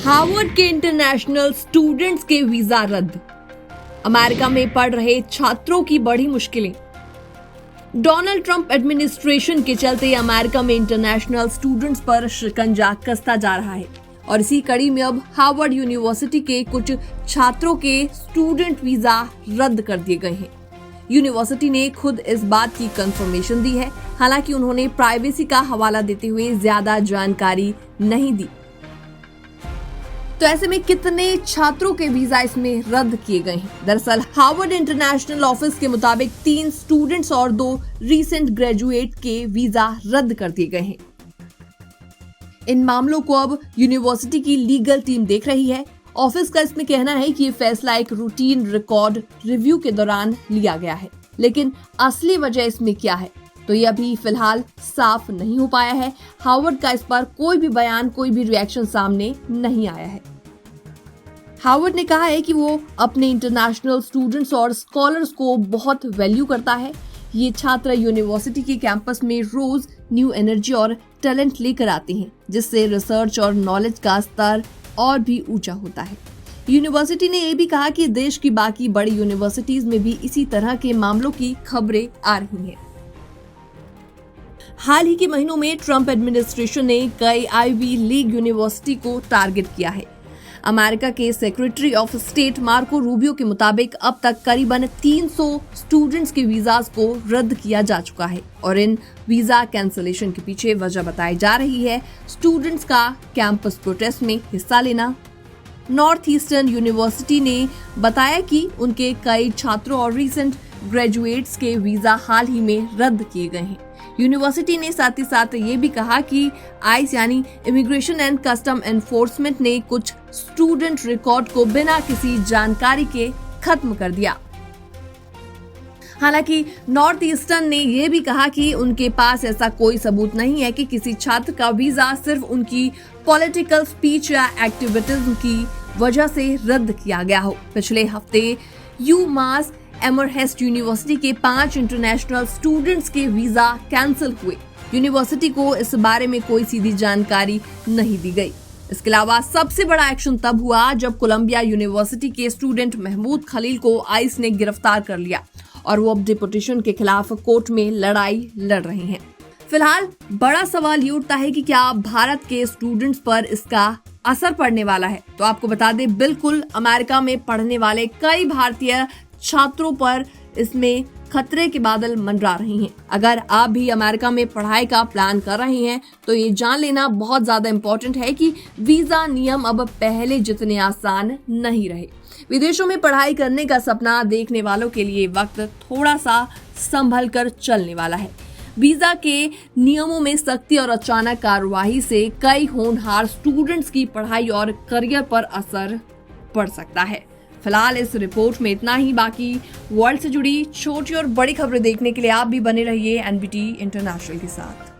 Harvard के international students के visa रद्द। अमेरिका में पढ़ रहे छात्रों की बड़ी मुश्किलें। डोनाल्ड ट्रंप एडमिनिस्ट्रेशन के चलते अमेरिका में इंटरनेशनल स्टूडेंट्स पर शिकंजा कसता जा रहा है और इसी कड़ी में अब हार्वर्ड यूनिवर्सिटी के कुछ छात्रों के स्टूडेंट वीजा रद्द कर दिए गए हैं। यूनिवर्सिटी ने खुद इस बात की कंफर्मेशन दी है, हालांकि उन्होंने प्राइवेसी का हवाला देते हुए ज्यादा जानकारी नहीं दी। तो ऐसे में कितने छात्रों के वीजा इसमें रद्द किए गए हैं? दरअसल हार्वर्ड इंटरनेशनल ऑफिस के मुताबिक 3 स्टूडेंट्स और 2 रीसेंट ग्रेजुएट के वीजा रद्द कर दिए गए हैं। इन मामलों को अब यूनिवर्सिटी की लीगल टीम देख रही है। ऑफिस का इसमें कहना है कि ये फैसला एक रूटीन रिकॉर्ड रिव्यू के दौरान लिया गया है, लेकिन असली वजह इसमें क्या है तो ये अभी फिलहाल साफ नहीं हो पाया है। हार्वर्ड का इस पर कोई भी बयान, कोई भी रिएक्शन सामने नहीं आया है। हार्वर्ड ने कहा है कि वो अपने इंटरनेशनल स्टूडेंट्स और स्कॉलर्स को बहुत वैल्यू करता है। ये छात्र यूनिवर्सिटी के कैंपस में रोज न्यू एनर्जी और टैलेंट लेकर आते हैं, जिससे रिसर्च और नॉलेज का स्तर और भी ऊंचा होता है। यूनिवर्सिटी ने यह भी कहा कि देश की बाकी बड़ी यूनिवर्सिटीज में भी इसी तरह के मामलों की खबरें आ रही हैं। हाल ही के महीनों में ट्रंप एडमिनिस्ट्रेशन ने कई आईवी लीग यूनिवर्सिटी को टारगेट किया है। अमेरिका के secretary of state Marco Rubio के मुताबिक अब तक करीबन 300 स्टूडेंट्स के वीजास को रद्द किया जा चुका है और इन वीजा कैंसलेशन के पीछे वजह बताई जा रही है स्टूडेंट्स का कैंपस प्रोटेस्ट में हिस्सा लेना। नॉर्थ ईस्टर्न यूनिवर्सिटी ने बताया कि उनके कई छात्रों और रीसेंट ग्रेजुएट्स के वीजा हाल ही में रद्द किए गए हैं। यूनिवर्सिटी ने साथ ही साथ ये भी कहा कि आइस यानी इमिग्रेशन एंड कस्टम एनफोर्समेंट ने कुछ स्टूडेंट रिकॉर्ड को बिना किसी जानकारी के खत्म कर दिया। हालांकि नॉर्थ ईस्टर्न ने यह भी कहा कि उनके पास ऐसा कोई सबूत नहीं है कि किसी छात्र का वीजा सिर्फ उनकी पॉलिटिकल स्पीच या एक्टिविटीज की वजह से रद्द किया गया हो। पिछले हफ्ते यूमास एमरहेस्ट यूनिवर्सिटी के 5 इंटरनेशनल स्टूडेंट्स के वीजा कैंसिल हुए। यूनिवर्सिटी को इस बारे में कोई सीधी जानकारी नहीं दी गई। इसके अलावा सबसे बड़ा एक्शन तब हुआ जब कोलंबिया यूनिवर्सिटी के स्टूडेंट महमूद खलील को आइस ने गिरफ्तार कर लिया और वो अब डिपोटेशन के खिलाफ कोर्ट में लड़ाई लड़ रहे हैं। फिलहाल बड़ा सवाल ये उठता है कि क्या भारत के स्टूडेंट्स पर इसका असर पड़ने वाला है। तो आपको बता दें, बिल्कुल अमेरिका में पढ़ने वाले कई भारतीय छात्रों पर इसमें खतरे के बादल मंडरा रहे हैं। अगर आप भी अमेरिका में पढ़ाई का प्लान कर रहे हैं तो ये जान लेना बहुत ज्यादा इम्पोर्टेंट है कि वीजा नियम अब पहले जितने आसान नहीं रहे। विदेशों में पढ़ाई करने का सपना देखने वालों के लिए वक्त थोड़ा सा संभल कर चलने वाला है। वीजा के नियमों में सख्ती और अचानक कार्रवाई से कई होनहार स्टूडेंट्स की पढ़ाई और करियर पर असर पड़ सकता है। फिलहाल इस रिपोर्ट में इतना ही। बाकी वर्ल्ड से जुड़ी छोटी और बड़ी खबरें देखने के लिए आप भी बने रहिए एनबीटी इंटरनेशनल के साथ।